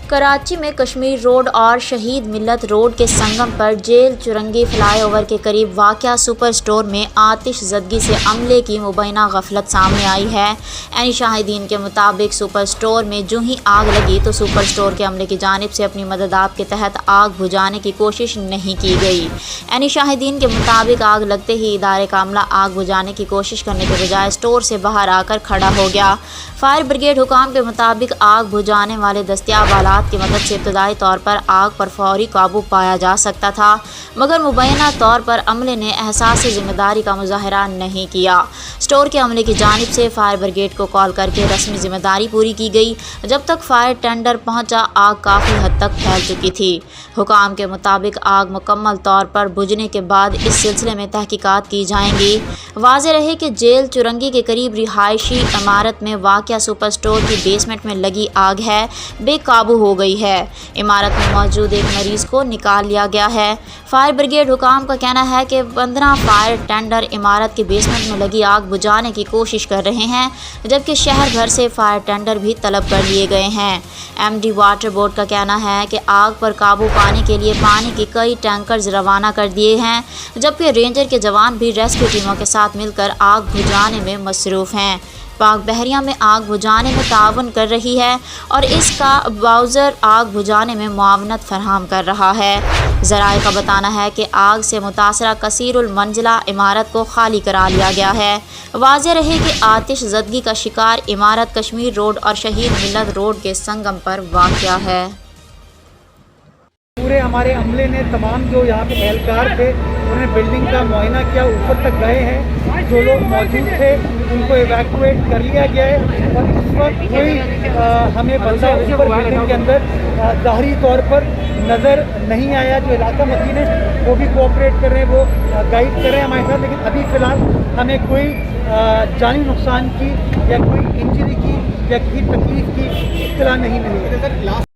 کراچی میں کشمیر روڈ اور شہید ملت روڈ کے سنگم پر جیل چرنگی فلائی اوور کے قریب واقع سپر اسٹور میں آتش زدگی سے عملے کی مبینہ غفلت سامنے آئی ہے۔ عینی شاہدین کے مطابق سپر اسٹور میں جو ہی آگ لگی تو سپر اسٹور کے عملے کی جانب سے اپنی مددات کے تحت آگ بجھانے کی کوشش نہیں کی گئی۔ عینی شاہدین کے مطابق آگ لگتے ہی ادارے کا عملہ آگ بجھانے کی کوشش کرنے کے بجائے اسٹور سے باہر آ کر کھڑا ہو گیا۔ فائر بریگیڈ حکام کے مطابق آگ بجھانے والے دستیاب آلات کی مدد سے ابتدائی طور پر آگ پر فوری قابو پایا جا سکتا تھا، مگر مبینہ طور پر عملے نے احساس ذمہ داری کا مظاہرہ نہیں کیا۔ اسٹور کے عملے کی جانب سے فائر بریگیڈ کو کال کر کے رسمی ذمہ داری پوری کی گئی۔ جب تک فائر ٹینڈر پہنچا آگ کافی حد تک پھیل چکی تھی۔ حکام کے مطابق آگ مکمل طور پر بجھنے کے بعد اس سلسلے میں تحقیقات کی جائیں گی۔ واضح رہے کہ جیل چرنگی کے قریب رہائشی عمارت میں واقع سپر اسٹور کی بیسمنٹ میں لگی آگ ہے بے قابو ہو گئی ہے۔ عمارت میں موجود ایک مریض کو نکال لیا گیا ہے۔ فائر بریگیڈ حکام کا کہنا ہے کہ 15 فائر ٹینڈر عمارت کے بیسمنٹ میں لگی آگ بجھانے کی کوشش کر رہے ہیں، جبکہ شہر بھر سے فائر ٹینڈر بھی طلب کر لیے گئے ہیں۔ ایم ڈی واٹر بورڈ کا کہنا ہے کہ آگ پر قابو پانے کے لیے پانی کے کئی ٹینکرز روانہ کر دیے ہیں، جبکہ رینجر کے جوان بھی ریسکیو ٹیموں کے ساتھ مل کر آگ بجھانے میں مصروف ہیں۔ پاک بحریہ میں آگ بجھانے میں تعاون کر رہی ہے اور اس کا باؤزر آگ بجھانے میں معاونت فراہم کر رہا ہے۔ ذرائع کا بتانا ہے کہ آگ سے متاثرہ کثیر المنزلہ عمارت کو خالی کرا لیا گیا ہے۔ واضح رہے کہ آتش زدگی کا شکار عمارت کشمیر روڈ اور شہید ملت روڈ کے سنگم پر واقع ہے۔ پورے ہمارے عملے نے تمام جو یہاں پہ اہلکار تھے انہوں نے بلڈنگ کا معائنہ کیا، اوپر تک گئے ہیں، جو لوگ موجود تھے ان کو ایویکویٹ کر لیا گیا ہے اور اس وقت کوئی ہمیں بندہ اوپر بلڈنگ کے اندر ظاہری طور پر نظر نہیں آیا۔ جو علاقہ مکین ہے وہ بھی کوآپریٹ کر رہے ہیں، وہ گائیڈ کر رہے ہیں ہمارے ساتھ، لیکن ابھی فی الحال ہمیں کوئی جانی نقصان کی یا کوئی انجری کی یا کسی تکلیف کی اطلاع نہیں ملی ہے۔